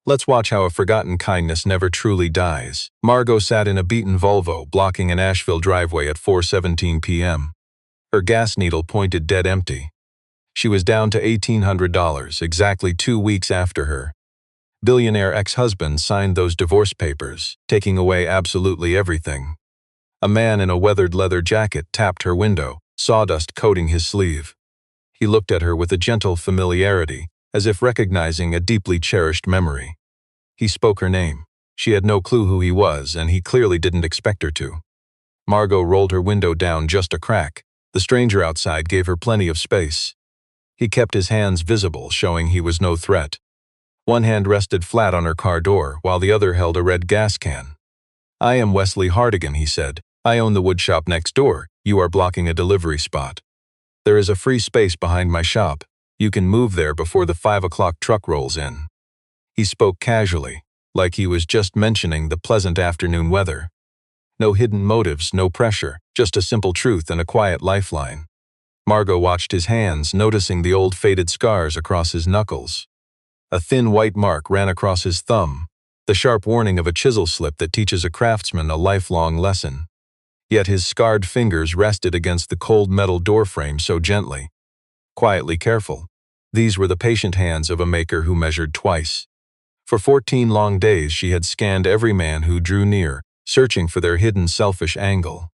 Let's watch how a forgotten kindness never truly dies. Margo sat in a beaten Volvo, blocking an Asheville driveway at 4:17 p.m. Her gas needle pointed dead empty. She was down to $1,800, exactly 2 weeks after her billionaire ex-husband signed those divorce papers, taking away absolutely everything. A man in a weathered leather jacket tapped her window, sawdust coating his sleeve. He looked at her with a gentle familiarity, as if recognizing a deeply cherished memory. He spoke her name. She had no clue who he was, and he clearly didn't expect her to. Margo rolled her window down just a crack. The stranger outside gave her plenty of space. He kept his hands visible, showing he was no threat. One hand rested flat on her car door, while the other held a red gas can. "I am Wesley Hardigan," he said. "I own the woodshop next door. You are blocking a delivery spot. There is a free space behind my shop. You can move there before the 5 o'clock truck rolls in." He spoke casually, like he was just mentioning the pleasant afternoon weather. No hidden motives, no pressure, just a simple truth and a quiet lifeline. Margo watched his hands, noticing the old faded scars across his knuckles. A thin white mark ran across his thumb, the sharp warning of a chisel slip that teaches a craftsman a lifelong lesson. Yet his scarred fingers rested against the cold metal doorframe so gently. Quietly careful. These were the patient hands of a maker who measured twice. For 14 long days she had scanned every man who drew near, searching for their hidden selfish angle.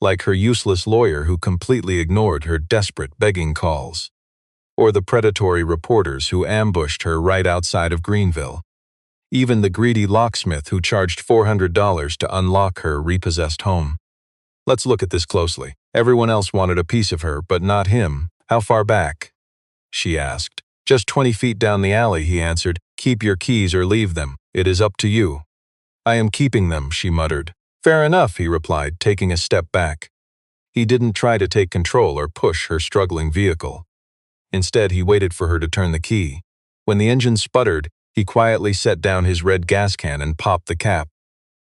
Like her useless lawyer who completely ignored her desperate begging calls. Or the predatory reporters who ambushed her right outside of Greenville. Even the greedy locksmith who charged $400 to unlock her repossessed home. "Let's look at this closely. Everyone else wanted a piece of her, but not him. How far back?" she asked. "Just 20 feet down the alley," he answered. "Keep your keys or leave them. It is up to you." "I am keeping them," she muttered. "Fair enough," he replied, taking a step back. He didn't try to take control or push her struggling vehicle. Instead, he waited for her to turn the key. When the engine sputtered, he quietly set down his red gas can and popped the cap.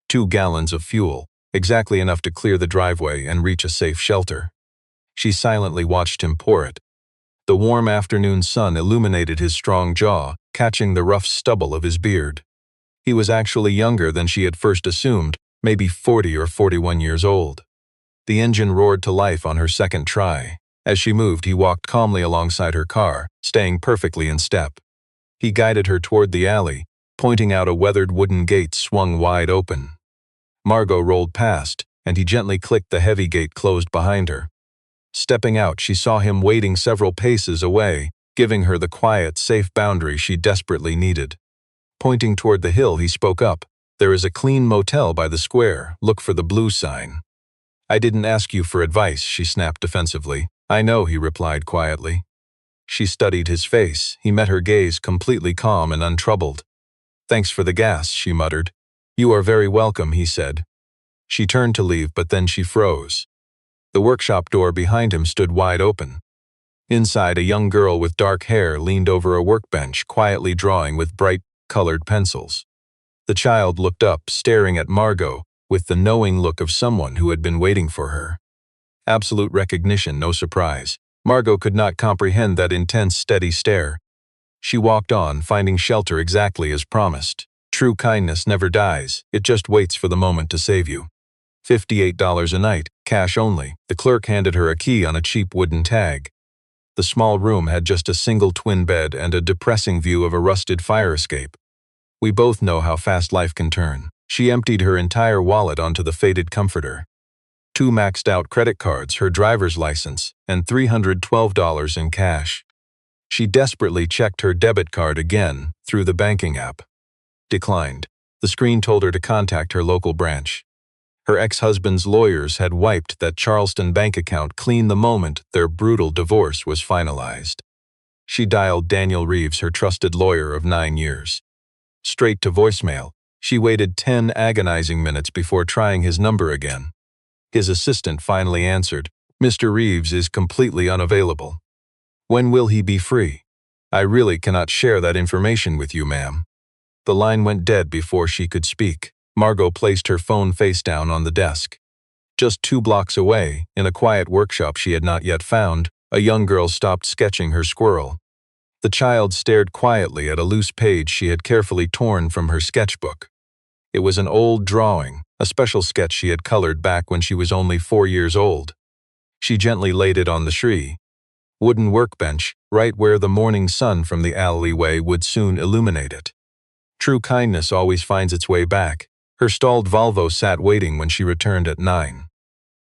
2 gallons of fuel, exactly enough to clear the driveway and reach a safe shelter. She silently watched him pour it. The warm afternoon sun illuminated his strong jaw, catching the rough stubble of his beard. He was actually younger than she had first assumed, maybe 40 or 41 years old. The engine roared to life on her second try. As she moved, he walked calmly alongside her car, staying perfectly in step. He guided her toward the alley, pointing out a weathered wooden gate swung wide open. Margo rolled past, and he gently clicked the heavy gate closed behind her. Stepping out, she saw him waiting several paces away, giving her the quiet, safe boundary she desperately needed. Pointing toward the hill, he spoke up. "There is a clean motel by the square. Look for the blue sign." "I didn't ask you for advice," she snapped defensively. "I know," he replied quietly. She studied his face. He met her gaze completely calm and untroubled. "Thanks for the gas," she muttered. "You are very welcome," he said. She turned to leave, but then she froze. The workshop door behind him stood wide open. Inside, a young girl with dark hair leaned over a workbench, quietly drawing with bright, colored pencils. The child looked up, staring at Margo, with the knowing look of someone who had been waiting for her. Absolute recognition, no surprise. Margo could not comprehend that intense, steady stare. She walked on, finding shelter exactly as promised. True kindness never dies, it just waits for the moment to save you. $58 a night, cash only. The clerk handed her a key on a cheap wooden tag. The small room had just a single twin bed and a depressing view of a rusted fire escape. We both know how fast life can turn. She emptied her entire wallet onto the faded comforter. 2 maxed-out credit cards, her driver's license, and $312 in cash. She desperately checked her debit card again, through the banking app. Declined. The screen told her to contact her local branch. Her ex-husband's lawyers had wiped that Charleston bank account clean the moment their brutal divorce was finalized. She dialed Daniel Reeves, her trusted lawyer of 9 years. Straight to voicemail. She waited 10 agonizing minutes before trying his number again. His assistant finally answered. "Mr. Reeves is completely unavailable." "When will he be free?" "I really cannot share that information with you, ma'am." The line went dead before she could speak. Margo placed her phone face down on the desk. Just 2 blocks away, in a quiet workshop she had not yet found, a young girl stopped sketching her squirrel. The child stared quietly at a loose page she had carefully torn from her sketchbook. It was an old drawing, a special sketch she had colored back when she was only 4 years old. She gently laid it on the wooden workbench, right where the morning sun from the alleyway would soon illuminate it. True kindness always finds its way back. Her stalled Volvo sat waiting when she returned at 9.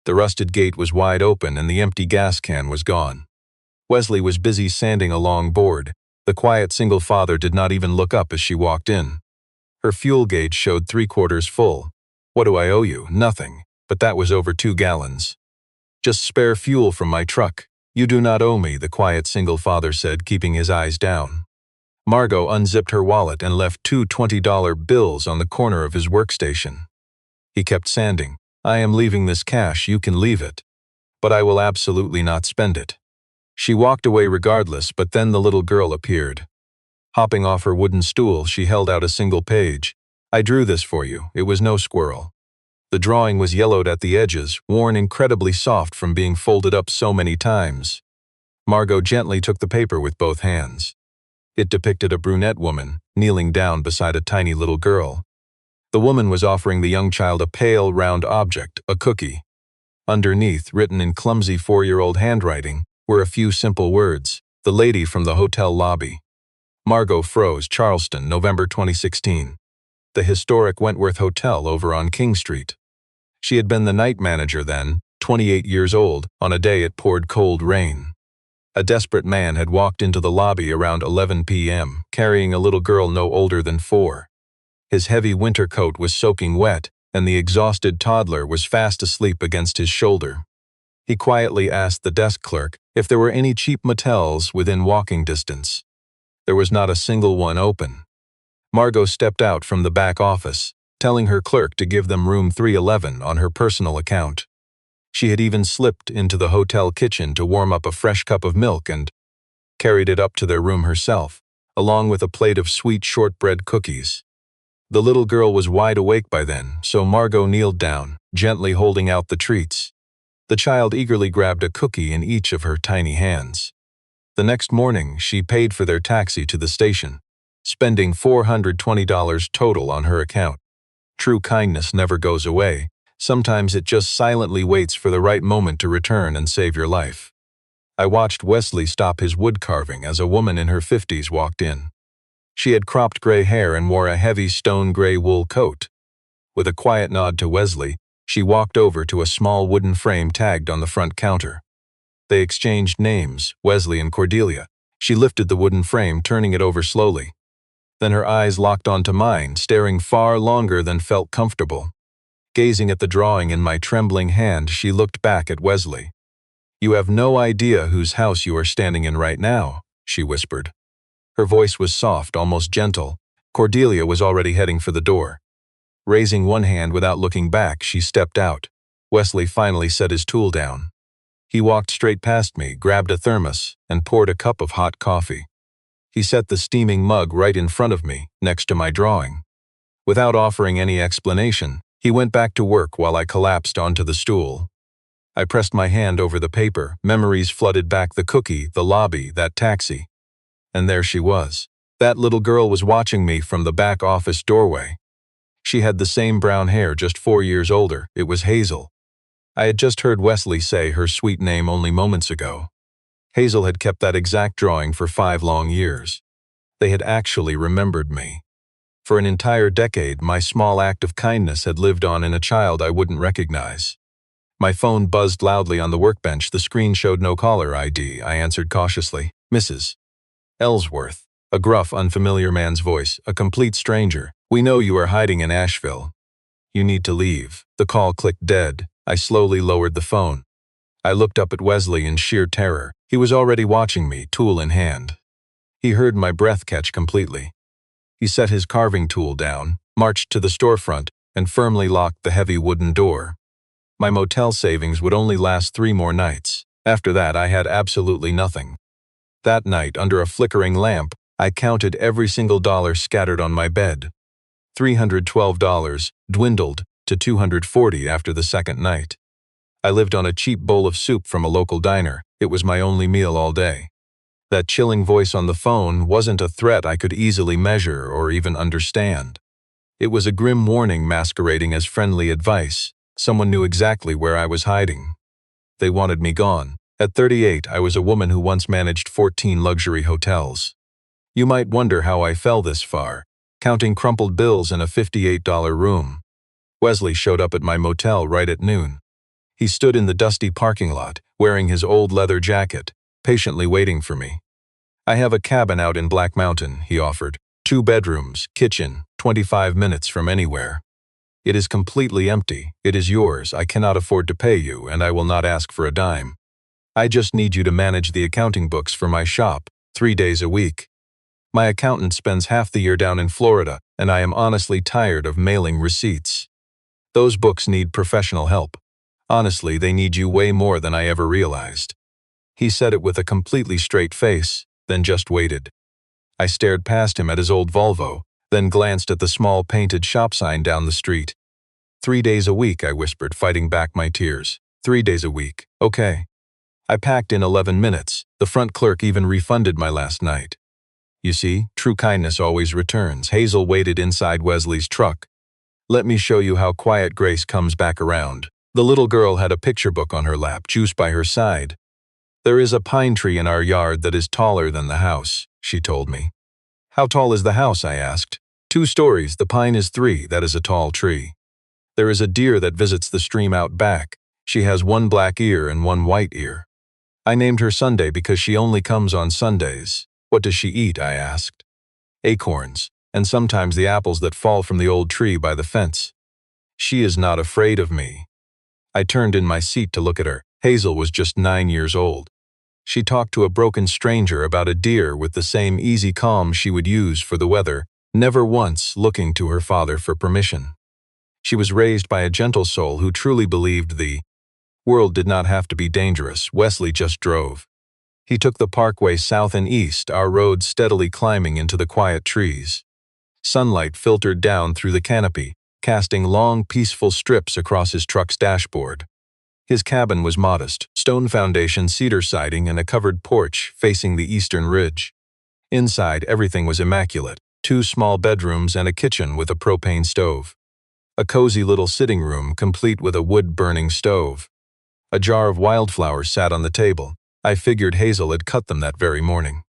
The rusted gate was wide open and the empty gas can was gone. Wesley was busy sanding a long board. The quiet single father did not even look up as she walked in. Her fuel gauge showed 3/4 full. "What do I owe you?" "Nothing, but that was over 2 gallons. Just spare fuel from my truck." "You do not owe me," the quiet single father said, keeping his eyes down. Margo unzipped her wallet and left 2 $20 bills on the corner of his workstation. He kept sanding. "I am leaving this cash, you can leave it. But I will absolutely not spend it." She walked away regardless, but then the little girl appeared. Hopping off her wooden stool, she held out a single page. "I drew this for you. It was no squirrel." The drawing was yellowed at the edges, worn incredibly soft from being folded up so many times. Margo gently took the paper with both hands. It depicted a brunette woman, kneeling down beside a tiny little girl. The woman was offering the young child a pale, round object, a cookie. Underneath, written in clumsy 4-year-old handwriting, were a few simple words: "The lady from the hotel lobby." Margo froze. Charleston, November 2016. The historic Wentworth Hotel over on King Street. She had been the night manager then, 28 years old, on a day it poured cold rain. A desperate man had walked into the lobby around 11 p.m., carrying a little girl no older than 4. His heavy winter coat was soaking wet, and the exhausted toddler was fast asleep against his shoulder. He quietly asked the desk clerk if there were any cheap motels within walking distance. There was not a single one open. Margo stepped out from the back office, telling her clerk to give them room 311 on her personal account. She had even slipped into the hotel kitchen to warm up a fresh cup of milk and carried it up to their room herself, along with a plate of sweet shortbread cookies. The little girl was wide awake by then, so Margo kneeled down, gently holding out the treats. The child eagerly grabbed a cookie in each of her tiny hands. The next morning, she paid for their taxi to the station, spending $420 total on her account. True kindness never goes away. Sometimes it just silently waits for the right moment to return and save your life. I watched Wesley stop his wood carving as a woman in her 50s walked in. She had cropped gray hair and wore a heavy stone gray wool coat. With a quiet nod to Wesley, she walked over to a small wooden frame tagged on the front counter. They exchanged names, Wesley and Cordelia. She lifted the wooden frame, turning it over slowly. Then her eyes locked onto mine, staring far longer than felt comfortable. Gazing at the drawing in my trembling hand, she looked back at Wesley. "You have no idea whose house you are standing in right now," she whispered. Her voice was soft, almost gentle. Cordelia was already heading for the door. Raising one hand without looking back, she stepped out. Wesley finally set his tool down. He walked straight past me, grabbed a thermos, and poured a cup of hot coffee. He set the steaming mug right in front of me, next to my drawing. Without offering any explanation, he went back to work while I collapsed onto the stool. I pressed my hand over the paper. Memories flooded back: the cookie, the lobby, that taxi. And there she was. That little girl was watching me from the back office doorway. She had the same brown hair, just 4 years older. It was Hazel. I had just heard Wesley say her sweet name only moments ago. Hazel had kept that exact drawing for 5 long years. They had actually remembered me. For an entire decade, my small act of kindness had lived on in a child I wouldn't recognize. My phone buzzed loudly on the workbench. The screen showed no caller ID. I answered cautiously. "Mrs. Ellsworth." A gruff, unfamiliar man's voice, a complete stranger. "We know you are hiding in Asheville. You need to leave." The call clicked dead. I slowly lowered the phone. I looked up at Wesley in sheer terror. He was already watching me, tool in hand. He heard my breath catch completely. He set his carving tool down, marched to the storefront, and firmly locked the heavy wooden door. My motel savings would only last 3 more nights. After that, I had absolutely nothing. That night, under a flickering lamp, I counted every single dollar scattered on my bed. $312 dwindled to $240 after the second night. I lived on a cheap bowl of soup from a local diner. It was my only meal all day. That chilling voice on the phone wasn't a threat I could easily measure or even understand. It was a grim warning masquerading as friendly advice. Someone knew exactly where I was hiding. They wanted me gone. At 38, I was a woman who once managed 14 luxury hotels. You might wonder how I fell this far, counting crumpled bills in a $58 room. Wesley showed up at my motel right at noon. He stood in the dusty parking lot, wearing his old leather jacket, patiently waiting for me. "I have a cabin out in Black Mountain," he offered. 2 bedrooms, kitchen, 25 minutes from anywhere. "It is completely empty. It is yours. I cannot afford to pay you, and I will not ask for a dime. I just need you to manage the accounting books for my shop, 3 days a week. My accountant spends half the year down in Florida, and I am honestly tired of mailing receipts. Those books need professional help. Honestly, they need you way more than I ever realized." He said it with a completely straight face, then just waited. I stared past him at his old Volvo, then glanced at the small painted shop sign down the street. 3 days a week, I whispered, fighting back my tears. 3 days a week, okay. I packed in 11 minutes. The front clerk even refunded my last night. You see, true kindness always returns. Hazel waited inside Wesley's truck. "Let me show you how quiet grace comes back around." The little girl had a picture book on her lap, juice by her side. "There is a pine tree in our yard that is taller than the house," she told me. "How tall is the house?" I asked. 2 stories, the pine is 3, that is a tall tree. There is a deer that visits the stream out back. She has 1 black ear and 1 white ear. I named her Sunday because she only comes on Sundays. What does she eat?" I asked. "Acorns, and sometimes the apples that fall from the old tree by the fence. She is not afraid of me." I turned in my seat to look at her. Hazel was just 9 years old. She talked to a broken stranger about a deer with the same easy calm she would use for the weather, never once looking to her father for permission. She was raised by a gentle soul who truly believed the world did not have to be dangerous. Wesley just drove. He took the parkway south and east, our road steadily climbing into the quiet trees. Sunlight filtered down through the canopy, casting long, peaceful strips across his truck's dashboard. His cabin was modest, stone foundation, cedar siding, and a covered porch facing the eastern ridge. Inside, everything was immaculate: 2 small bedrooms and a kitchen with a propane stove. A cozy little sitting room complete with a wood-burning stove. A jar of wildflowers sat on the table. I figured Hazel had cut them that very morning.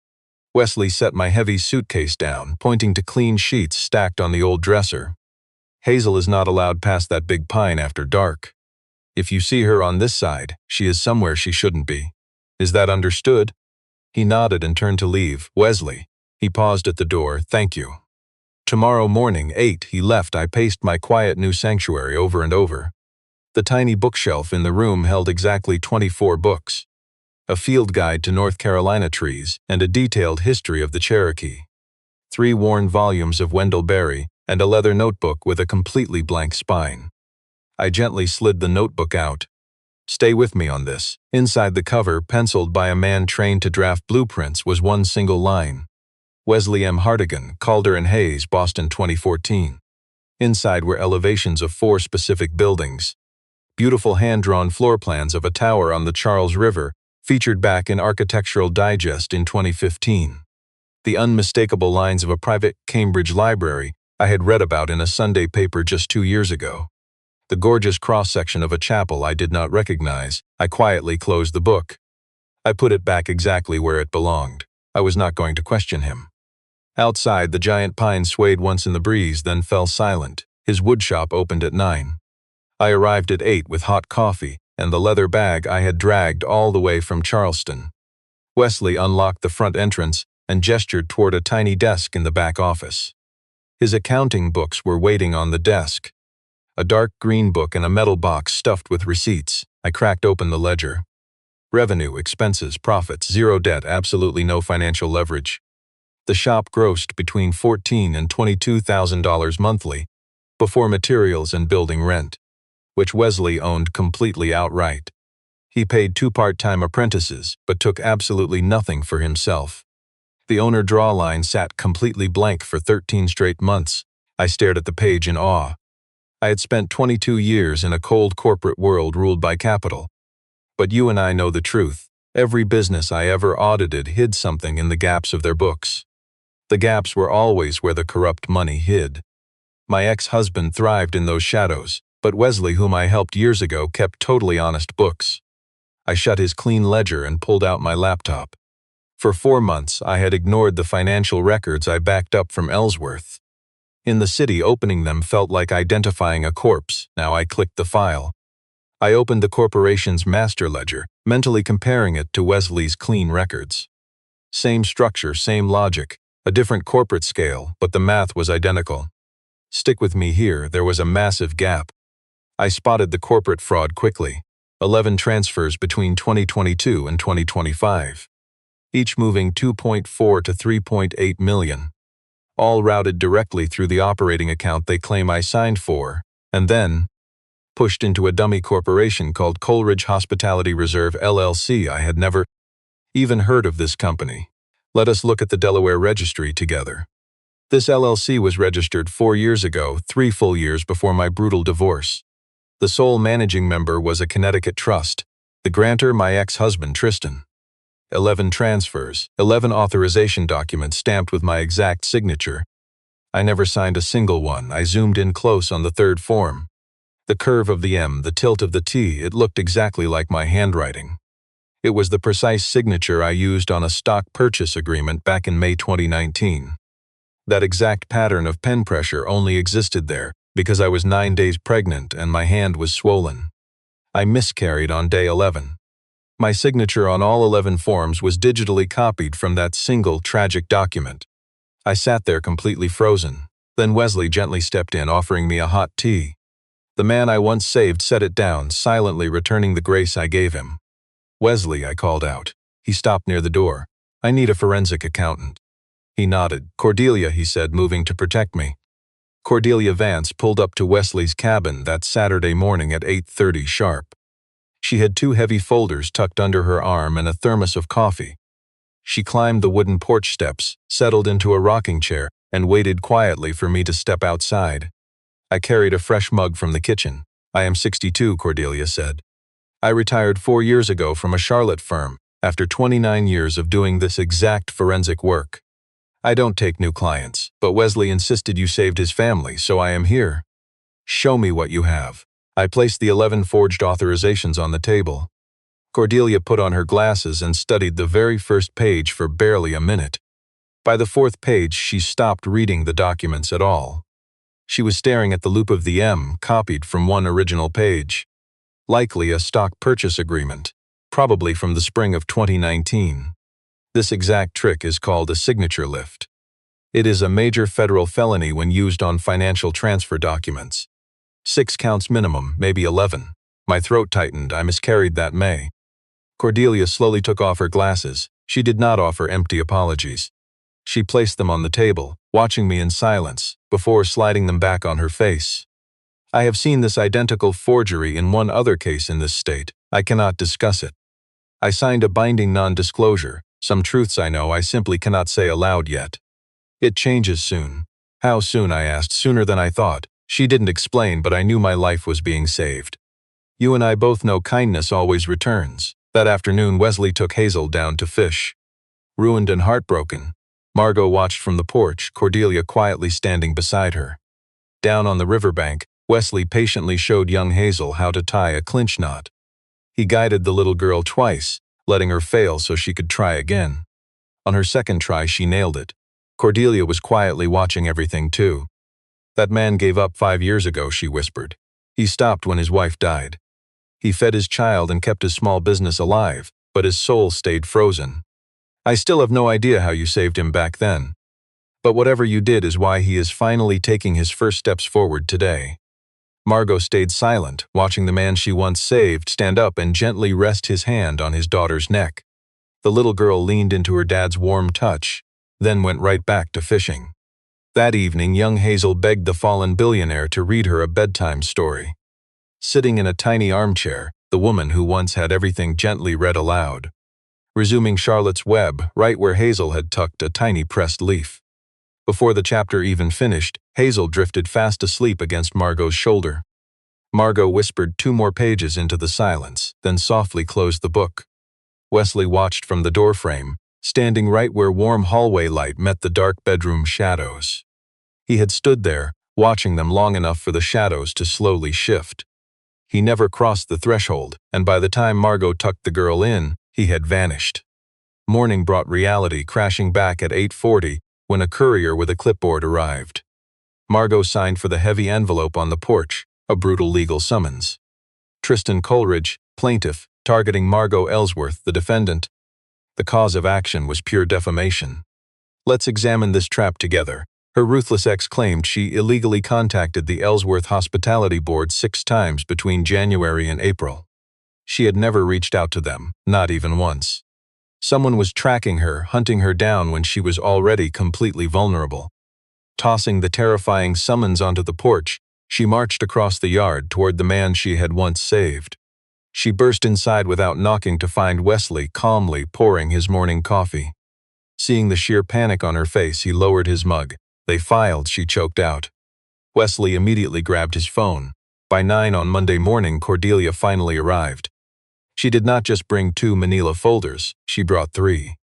Wesley set my heavy suitcase down, pointing to clean sheets stacked on the old dresser. "Hazel is not allowed past that big pine after dark. If you see her on this side, she is somewhere she shouldn't be. Is that understood?" He nodded and turned to leave. "Wesley." He paused at the door. "Thank you." Tomorrow morning, 8, he left. I paced my quiet new sanctuary over and over. The tiny bookshelf in the room held exactly 24 books. A field guide to North Carolina trees and a detailed history of the Cherokee. 3 worn volumes of Wendell Berry and a leather notebook with a completely blank spine. I gently slid the notebook out. "Stay with me on this." Inside the cover, penciled by a man trained to draft blueprints, was one single line. Wesley M. Hartigan, Calder and Hayes, Boston, 2014. Inside were elevations of 4 specific buildings. Beautiful hand-drawn floor plans of a tower on the Charles River, featured back in Architectural Digest in 2015. The unmistakable lines of a private Cambridge library I had read about in a Sunday paper just 2 years ago. The gorgeous cross-section of a chapel I did not recognize. I quietly closed the book. I put it back exactly where it belonged. I was not going to question him. Outside, the giant pine swayed once in the breeze, then fell silent. His woodshop opened at 9. I arrived at 8 with hot coffee and the leather bag I had dragged all the way from Charleston. Wesley unlocked the front entrance and gestured toward a tiny desk in the back office. His accounting books were waiting on the desk. A dark green book and a metal box stuffed with receipts. I cracked open the ledger. Revenue, expenses, profits, 0 debt, absolutely no financial leverage. The shop grossed between $14,000 and $22,000 monthly, before materials and building rent, which Wesley owned completely outright. He paid 2 part-time apprentices, but took absolutely nothing for himself. The owner drawline sat completely blank for 13 straight months. I stared at the page in awe. I had spent 22 years in a cold corporate world ruled by capital. But you and I know the truth. Every business I ever audited hid something in the gaps of their books. The gaps were always where the corrupt money hid. My ex-husband thrived in those shadows, but Wesley, whom I helped years ago, kept totally honest books. I shut his clean ledger and pulled out my laptop. For 4 months, I had ignored the financial records I backed up from Ellsworth. In the city, opening them felt like identifying a corpse. Now I clicked the file. I opened the corporation's master ledger, mentally comparing it to Wesley's clean records. Same structure, same logic, a different corporate scale, but the math was identical. Stick with me here, there was a massive gap. I spotted the corporate fraud quickly. 11 transfers between 2022 and 2025. Each moving 2.4 to 3.8 million. All routed directly through the operating account they claim I signed for, and then pushed into a dummy corporation called Coleridge Hospitality Reserve LLC. I had never even heard of this company. Let us look at the Delaware registry together. This LLC was registered 4 years ago, 3 full years before my brutal divorce. The sole managing member was a Connecticut trust, the grantor my ex-husband Tristan. 11 transfers, 11 authorization documents stamped with my exact signature. I never signed a single one. I zoomed in close on the third form. The curve of the M, the tilt of the T, it looked exactly like my handwriting. It was the precise signature I used on a stock purchase agreement back in May 2019. That exact pattern of pen pressure only existed there because I was 9 days pregnant and my hand was swollen. I miscarried on day 11. My signature on all 11 forms was digitally copied from that single tragic document. I sat there completely frozen. Then Wesley gently stepped in, offering me a hot tea. The man I once saved set it down, silently returning the grace I gave him. "Wesley," I called out. He stopped near the door. "I need a forensic accountant." He nodded. "Cordelia," he said, moving to protect me. Cordelia Vance pulled up to Wesley's cabin that Saturday morning at 8:30 sharp. She had 2 heavy folders tucked under her arm and a thermos of coffee. She climbed the wooden porch steps, settled into a rocking chair, and waited quietly for me to step outside. I carried a fresh mug from the kitchen. "I am 62, Cordelia said. "I retired 4 years ago from a Charlotte firm, after 29 years of doing this exact forensic work. I don't take new clients, but Wesley insisted you saved his family, so I am here." "Show me what you have." I placed the 11 forged authorizations on the table. Cordelia put on her glasses and studied the very first page for barely a minute. By the 4th page, she stopped reading the documents at all. She was staring at the loop of the M, copied from one original page. Likely a stock purchase agreement, probably from the spring of 2019. This exact trick is called a signature lift. It is a major federal felony when used on financial transfer documents. 6 counts minimum, maybe 11. My throat tightened. I miscarried that May. Cordelia slowly took off her glasses. She did not offer empty apologies. She placed them on the table, watching me in silence, before sliding them back on her face. "I have seen this identical forgery in one other case in this state. I cannot discuss it. I signed a binding non-disclosure. Some truths I know I simply cannot say aloud yet. It changes soon." "How soon?" I asked. "Sooner than I thought." She didn't explain, but I knew my life was being saved. "You and I both know kindness always returns." That afternoon, Wesley took Hazel down to fish. Ruined and heartbroken, Margo watched from the porch, Cordelia quietly standing beside her. Down on the riverbank, Wesley patiently showed young Hazel how to tie a clinch knot. He guided the little girl twice, letting her fail so she could try again. On her second try, she nailed it. Cordelia was quietly watching everything too. "That man gave up 5 years ago," she whispered. "He stopped when his wife died. He fed his child and kept his small business alive, but his soul stayed frozen. I still have no idea how you saved him back then. But whatever you did is why he is finally taking his first steps forward today." Margo stayed silent, watching the man she once saved stand up and gently rest his hand on his daughter's neck. The little girl leaned into her dad's warm touch, then went right back to fishing. That evening, young Hazel begged the fallen billionaire to read her a bedtime story. Sitting in a tiny armchair, the woman who once had everything gently read aloud, resuming Charlotte's Web right where Hazel had tucked a tiny pressed leaf. Before the chapter even finished, Hazel drifted fast asleep against Margo's shoulder. Margo whispered 2 more pages into the silence, then softly closed the book. Wesley watched from the doorframe, standing right where warm hallway light met the dark bedroom shadows. He had stood there, watching them long enough for the shadows to slowly shift. He never crossed the threshold, and by the time Margo tucked the girl in, he had vanished. Morning brought reality crashing back at 8:40 when a courier with a clipboard arrived. Margo signed for the heavy envelope on the porch, a brutal legal summons. Tristan Coleridge, plaintiff, targeting Margo Ellsworth, the defendant. The cause of action was pure defamation. Let's examine this trap together. Her ruthless ex claimed she illegally contacted the Ellsworth Hospitality Board 6 times between January and April. She had never reached out to them, not even once. Someone was tracking her, hunting her down when she was already completely vulnerable. Tossing the terrifying summons onto the porch, she marched across the yard toward the man she had once saved. She burst inside without knocking to find Wesley calmly pouring his morning coffee. Seeing the sheer panic on her face, he lowered his mug. "They filed," she choked out. Wesley immediately grabbed his phone. By 9 on Monday morning, Cordelia finally arrived. She did not just bring 2 manila folders, she brought 3.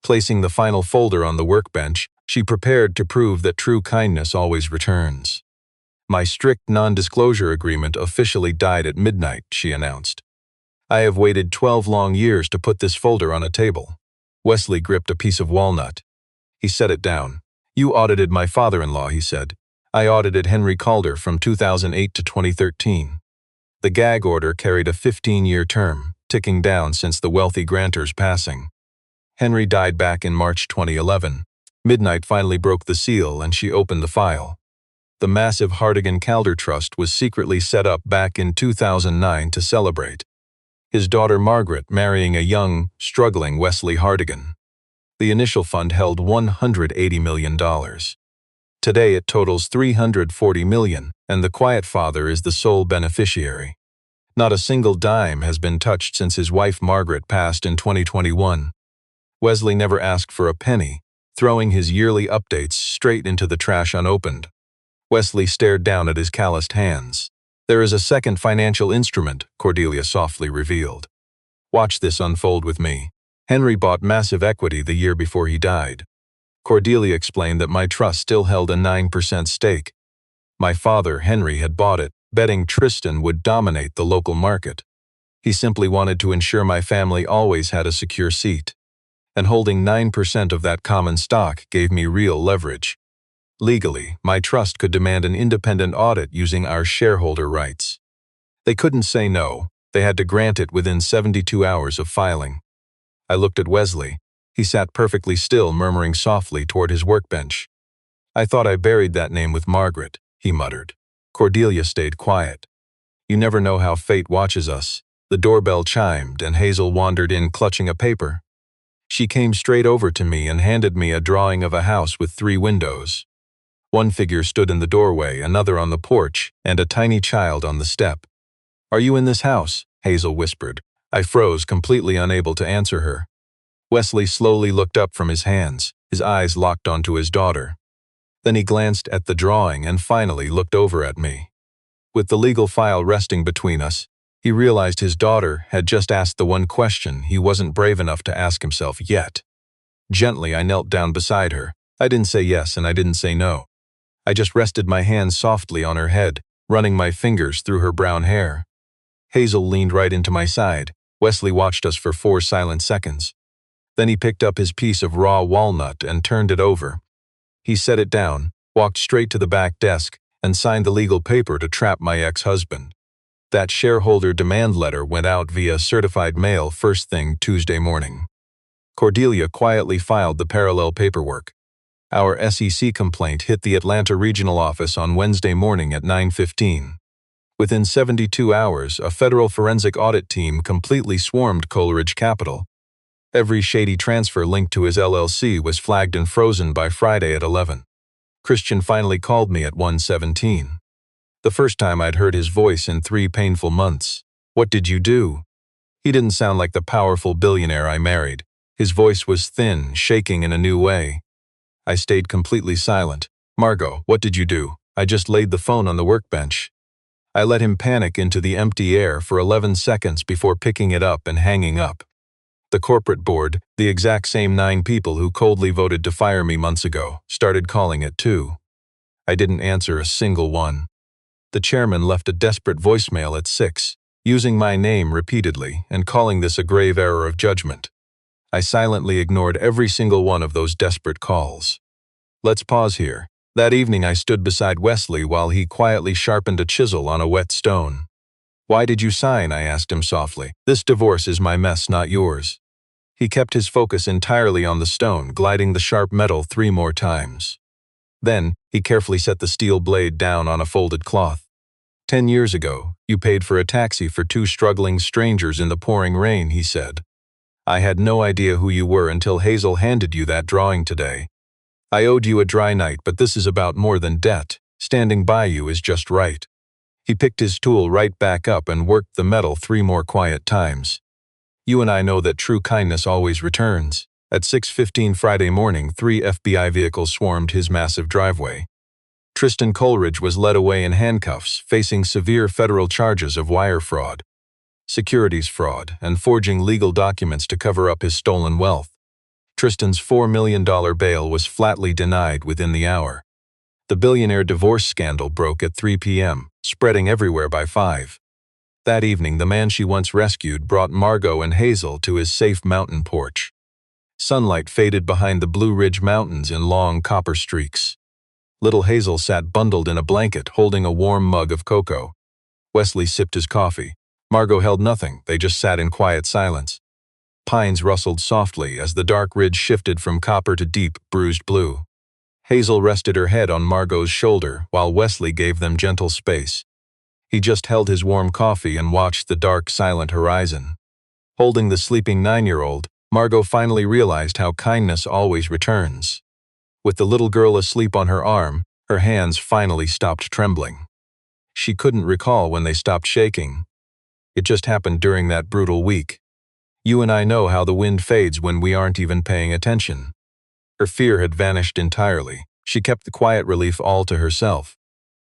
Placing the final folder on the workbench, she prepared to prove that true kindness always returns. "My strict non-disclosure agreement officially died at midnight," she announced. "I have waited 12 long years to put this folder on a table." Wesley gripped a piece of walnut. He set it down. "You audited my father-in-law," he said. "I audited Henry Calder from 2008 to 2013. The gag order carried a 15-year term, ticking down since the wealthy grantor's passing. Henry died back in March 2011. Midnight finally broke the seal and she opened the file. The massive Hartigan-Calder Trust was secretly set up back in 2009 to celebrate his daughter Margaret marrying a young, struggling Wesley Hartigan. The initial fund held $180 million. Today it totals $340 million, and the quiet father is the sole beneficiary. Not a single dime has been touched since his wife Margaret passed in 2021. Wesley never asked for a penny, throwing his yearly updates straight into the trash unopened. Wesley stared down at his calloused hands. "There is a second financial instrument," Cordelia softly revealed. "Watch this unfold with me. Henry bought massive equity the year before he died. Cordelia explained that my trust still held a 9% stake. My father, Henry, had bought it, betting Tristan would dominate the local market. He simply wanted to ensure my family always had a secure seat. And holding 9% of that common stock gave me real leverage. Legally, my trust could demand an independent audit using our shareholder rights. They couldn't say no. They had to grant it within 72 hours of filing." I looked at Wesley. He sat perfectly still, murmuring softly toward his workbench. "I thought I buried that name with Margaret," he muttered. Cordelia stayed quiet. "You never know how fate watches us." The doorbell chimed and Hazel wandered in clutching a paper. She came straight over to me and handed me a drawing of a house with 3 windows. One figure stood in the doorway, another on the porch, and a tiny child on the step. "Are you in this house?" Hazel whispered. I froze, completely unable to answer her. Wesley slowly looked up from his hands, his eyes locked onto his daughter. Then he glanced at the drawing and finally looked over at me. With the legal file resting between us, he realized his daughter had just asked the one question he wasn't brave enough to ask himself yet. Gently, I knelt down beside her. I didn't say yes and I didn't say no. I just rested my hands softly on her head, running my fingers through her brown hair. Hazel leaned right into my side. Wesley watched us for 4 silent seconds. Then he picked up his piece of raw walnut and turned it over. He set it down, walked straight to the back desk, and signed the legal paper to trap my ex-husband. That shareholder demand letter went out via certified mail first thing Tuesday morning. Cordelia quietly filed the parallel paperwork. Our SEC complaint hit the Atlanta regional office on Wednesday morning at 9:15. Within 72 hours, a federal forensic audit team completely swarmed Coleridge Capital. Every shady transfer linked to his LLC was flagged and frozen by Friday at 11. Christian finally called me at 1:17. The first time I'd heard his voice in 3 painful months. "What did you do?" He didn't sound like the powerful billionaire I married. His voice was thin, shaking in a new way. I stayed completely silent. "Margo, what did you do?" "I just laid the phone on the workbench." I let him panic into the empty air for 11 seconds before picking it up and hanging up. The corporate board, the exact same 9 people who coldly voted to fire me months ago, started calling it too. I didn't answer a single one. The chairman left a desperate voicemail at 6, using my name repeatedly and calling this a grave error of judgment. I silently ignored every single one of those desperate calls. Let's pause here. That evening I stood beside Wesley while he quietly sharpened a chisel on a wet stone. "Why did you sign?" I asked him softly. "This divorce is my mess, not yours." He kept his focus entirely on the stone, gliding the sharp metal 3 more times. Then, he carefully set the steel blade down on a folded cloth. 10 years ago, you paid for a taxi for 2 struggling strangers in the pouring rain, he said. I had no idea who you were until Hazel handed you that drawing today. I owed you a dry night, but this is about more than debt. Standing by you is just right. He picked his tool right back up and worked the metal 3 more quiet times. You and I know that true kindness always returns. At 6:15 Friday morning, 3 FBI vehicles swarmed his massive driveway. Tristan Coleridge was led away in handcuffs, facing severe federal charges of wire fraud, securities fraud, and forging legal documents to cover up his stolen wealth. Tristan's $4 million bail was flatly denied within the hour. The Billionaire divorce scandal broke at 3 p.m., spreading everywhere by 5. That evening, the man she once rescued brought Margo and Hazel to his safe mountain porch. Sunlight faded behind the Blue Ridge Mountains in long copper streaks. Little Hazel sat bundled in a blanket, holding a warm mug of cocoa. Wesley sipped his coffee. Margo held nothing, they just sat in quiet silence. Pines rustled softly as the dark ridge shifted from copper to deep, bruised blue. Hazel rested her head on Margo's shoulder while Wesley gave them gentle space. He just held his warm coffee and watched the dark, silent horizon. Holding the sleeping 9-year-old, Margo finally realized how kindness always returns. With the little girl asleep on her arm, her hands finally stopped trembling. She couldn't recall when they stopped shaking. It just happened during that brutal week. You and I know how the wind fades when we aren't even paying attention. Her fear had vanished entirely. She kept the quiet relief all to herself.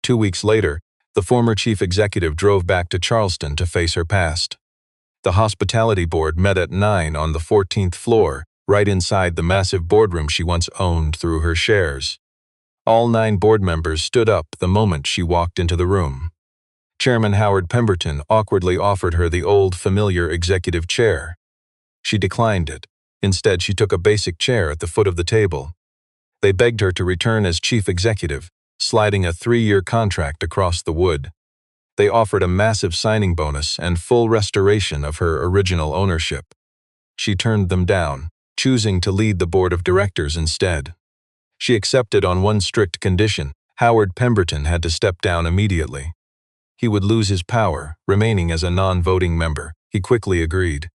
2 weeks later, the former chief executive drove back to Charleston to face her past. The hospitality board met at 9 on the 14th floor, right inside the massive boardroom she once owned through her shares. All 9 board members stood up the moment she walked into the room. Chairman Howard Pemberton awkwardly offered her the old, familiar executive chair. She declined it. Instead, she took a basic chair at the foot of the table. They begged her to return as chief executive, sliding a 3-year contract across the wood. They offered a massive signing bonus and full restoration of her original ownership. She turned them down, choosing to lead the board of directors instead. She accepted on one strict condition: Howard Pemberton had to step down immediately. He would lose his power, remaining as a non-voting member. He quickly agreed.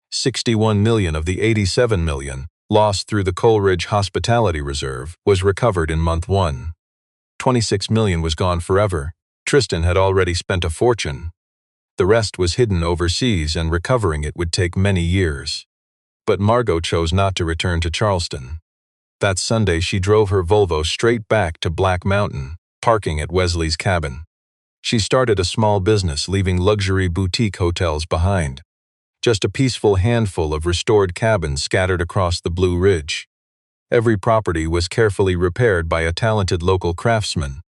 61 million of the 87 million, lost through the Coleridge Hospitality Reserve, was recovered in month 1. 26 million was gone forever. Tristan had already spent a fortune. The rest was hidden overseas, and recovering it would take many years. But Margo chose not to return to Charleston. That Sunday, she drove her Volvo straight back to Black Mountain, parking at Wesley's cabin. She started a small business, leaving luxury boutique hotels behind. Just a peaceful handful of restored cabins scattered across the Blue Ridge. Every property was carefully repaired by a talented local craftsman.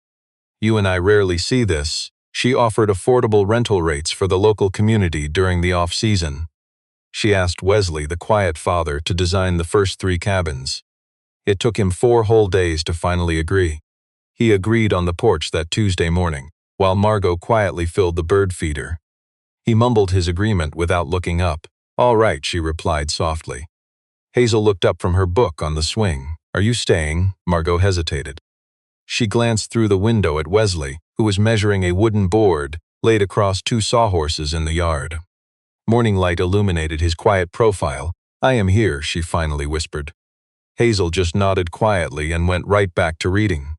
You and I rarely see this. She offered affordable rental rates for the local community during the off-season. She asked Wesley, the quiet father, to design the first 3 cabins. It took him 4 whole days to finally agree. He agreed on the porch that Tuesday morning, while Margo quietly filled the bird feeder. He mumbled his agreement without looking up. "All right," she replied softly. Hazel looked up from her book on the swing. "Are you staying?" Margo hesitated. She glanced through the window at Wesley, who was measuring a wooden board laid across 2 sawhorses in the yard. Morning light illuminated his quiet profile. "I am here," she finally whispered. Hazel just nodded quietly and went right back to reading.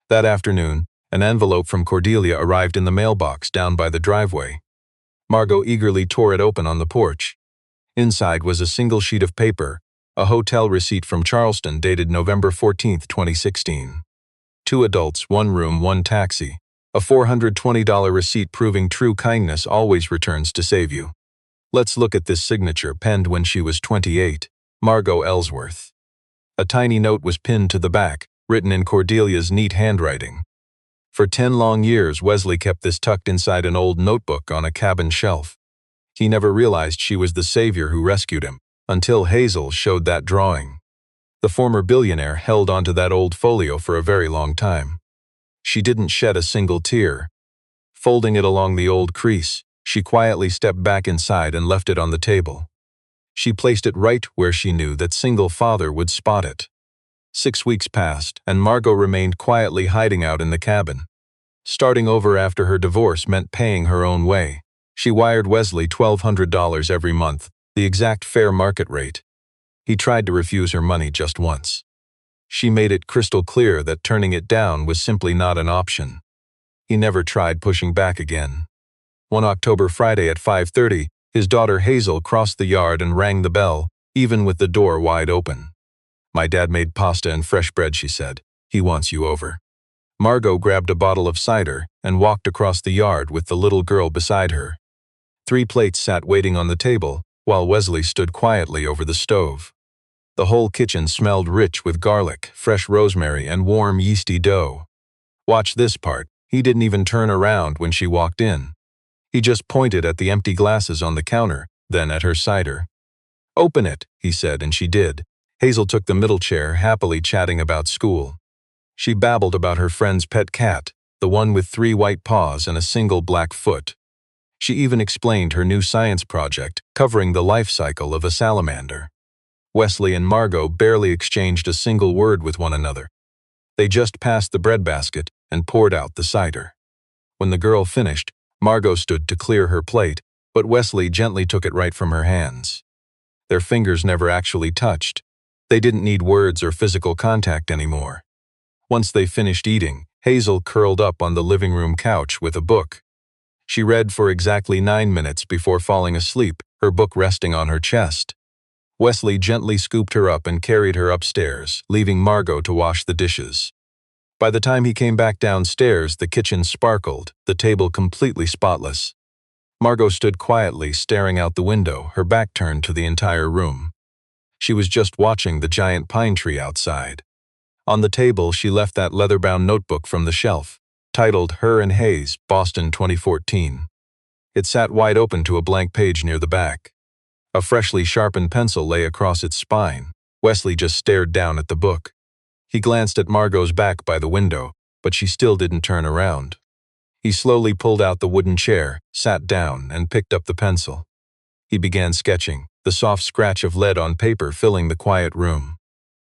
That afternoon, an envelope from Cordelia arrived in the mailbox down by the driveway. Margo eagerly tore it open on the porch. Inside was a single sheet of paper, a hotel receipt from Charleston dated November 14, 2016. 2 adults, 1 room, 1 taxi. A $420 receipt proving true kindness always returns to save you. Let's look at this signature penned when she was 28, Margo Ellsworth. A tiny note was pinned to the back, written in Cordelia's neat handwriting. For 10 long years, Wesley kept this tucked inside an old notebook on a cabin shelf. He never realized she was the savior who rescued him, until Hazel showed that drawing. The former billionaire held onto that old folio for a very long time. She didn't shed a single tear. Folding it along the old crease, she quietly stepped back inside and left it on the table. She placed it right where she knew that single father would spot it. 6 weeks passed, and Margo remained quietly hiding out in the cabin. Starting over after her divorce meant paying her own way. She wired Wesley $1,200 every month, the exact fair market rate. He tried to refuse her money just once. She made it crystal clear that turning it down was simply not an option. He never tried pushing back again. One October Friday at 5:30, his daughter Hazel crossed the yard and rang the bell, even with the door wide open. "My dad made pasta and fresh bread," she said. "He wants you over." Margo grabbed a bottle of cider and walked across the yard with the little girl beside her. 3 plates sat waiting on the table, while Wesley stood quietly over the stove. The whole kitchen smelled rich with garlic, fresh rosemary, and warm yeasty dough. Watch this part. He didn't even turn around when she walked in. He just pointed at the empty glasses on the counter, then at her cider. "Open it," he said, and she did. Hazel took the middle chair, happily chatting about school. She babbled about her friend's pet cat, the one with 3 white paws and a single black foot. She even explained her new science project, covering the life cycle of a salamander. Wesley and Margo barely exchanged a single word with one another. They just passed the breadbasket and poured out the cider. When the girl finished, Margo stood to clear her plate, but Wesley gently took it right from her hands. Their fingers never actually touched. They didn't need words or physical contact anymore. Once they finished eating, Hazel curled up on the living room couch with a book. She read for exactly 9 minutes before falling asleep, her book resting on her chest. Wesley gently scooped her up and carried her upstairs, leaving Margo to wash the dishes. By the time he came back downstairs, the kitchen sparkled, the table completely spotless. Margo stood quietly, staring out the window, her back turned to the entire room. She was just watching the giant pine tree outside. On the table, she left that leather-bound notebook from the shelf, titled Her and Hayes, Boston 2014. It sat wide open to a blank page near the back. A freshly sharpened pencil lay across its spine. Wesley just stared down at the book. He glanced at Margo's back by the window, but she still didn't turn around. He slowly pulled out the wooden chair, sat down, and picked up the pencil. He began sketching, the soft scratch of lead on paper filling the quiet room.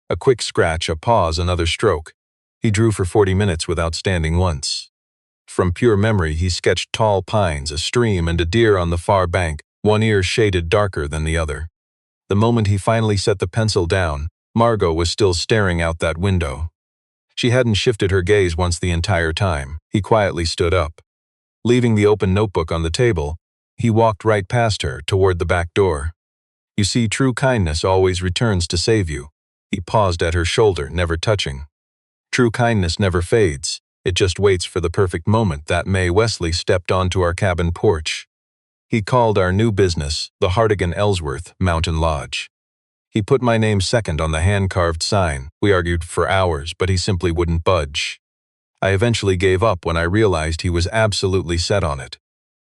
A quick scratch, a pause, another stroke. He drew for 40 minutes without standing once. From pure memory, he sketched tall pines, a stream, and a deer on the far bank, one ear shaded darker than the other. The moment he finally set the pencil down, Margo was still staring out that window. She hadn't shifted her gaze once the entire time. He quietly stood up. Leaving the open notebook on the table, he walked right past her, toward the back door. "You see, true kindness always returns to save you." He paused at her shoulder, never touching. "True kindness never fades. It just waits for the perfect moment." That May, Wesley stepped onto our cabin porch. He called our new business the Hartigan Ellsworth Mountain Lodge. He put my name second on the hand-carved sign. We argued for hours, but he simply wouldn't budge. I eventually gave up when I realized he was absolutely set on it.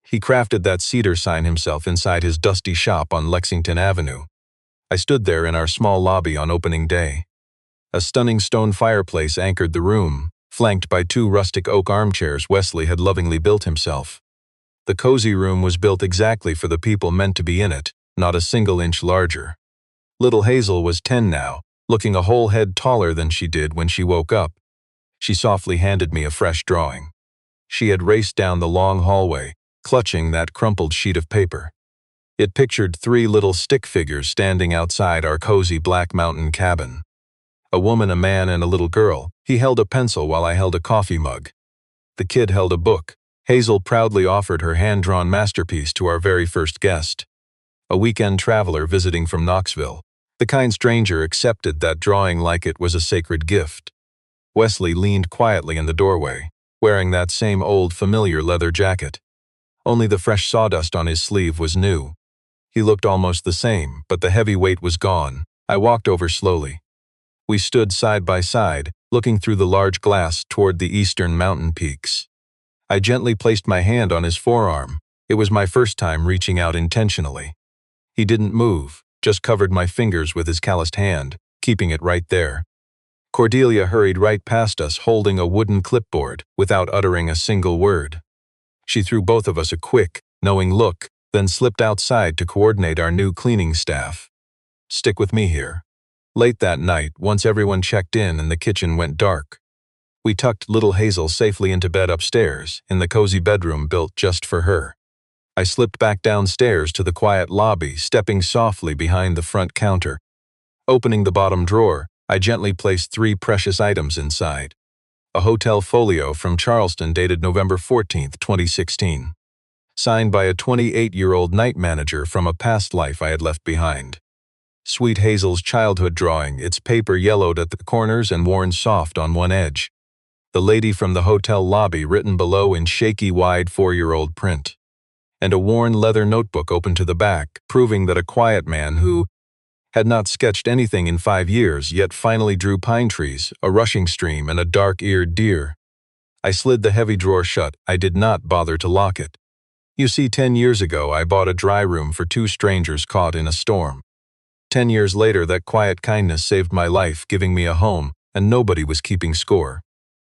He crafted that cedar sign himself inside his dusty shop on Lexington Avenue. I stood there in our small lobby on opening day. A stunning stone fireplace anchored the room, flanked by 2 rustic oak armchairs Wesley had lovingly built himself. The cozy room was built exactly for the people meant to be in it, not a single inch larger. Little Hazel was 10 now, looking a whole head taller than she did when she woke up. She softly handed me a fresh drawing. She had raced down the long hallway, clutching that crumpled sheet of paper. It pictured 3 little stick figures standing outside our cozy Black Mountain cabin. A woman, a man, and a little girl. He held a pencil while I held a coffee mug. The kid held a book. Hazel proudly offered her hand-drawn masterpiece to our very first guest. A weekend traveler visiting from Knoxville. The kind stranger accepted that drawing like it was a sacred gift. Wesley leaned quietly in the doorway, wearing that same old familiar leather jacket. Only the fresh sawdust on his sleeve was new. He looked almost the same, but the heavy weight was gone. I walked over slowly. We stood side by side, looking through the large glass toward the eastern mountain peaks. I gently placed my hand on his forearm. It was my first time reaching out intentionally. He didn't move, just covered my fingers with his calloused hand, keeping it right there. Cordelia hurried right past us, holding a wooden clipboard, without uttering a single word. She threw both of us a quick, knowing look, then slipped outside to coordinate our new cleaning staff. Stick with me here. Late that night, once everyone checked in and the kitchen went dark, we tucked little Hazel safely into bed upstairs, in the cozy bedroom built just for her. I slipped back downstairs to the quiet lobby, stepping softly behind the front counter. Opening the bottom drawer, I gently placed 3 precious items inside. A hotel folio from Charleston dated November 14, 2016. Signed by a 28-year-old night manager from a past life I had left behind. Sweet Hazel's childhood drawing, its paper yellowed at the corners and worn soft on one edge. The lady from the hotel lobby written below in shaky, wide 4-year-old print. And a worn leather notebook open to the back, proving that a quiet man who had not sketched anything in 5 years, yet finally drew pine trees, a rushing stream, and a dark-eared deer. I slid the heavy drawer shut. I did not bother to lock it. You see, 10 years ago, I bought a dry room for 2 strangers caught in a storm. 10 years later, that quiet kindness saved my life, giving me a home, and nobody was keeping score.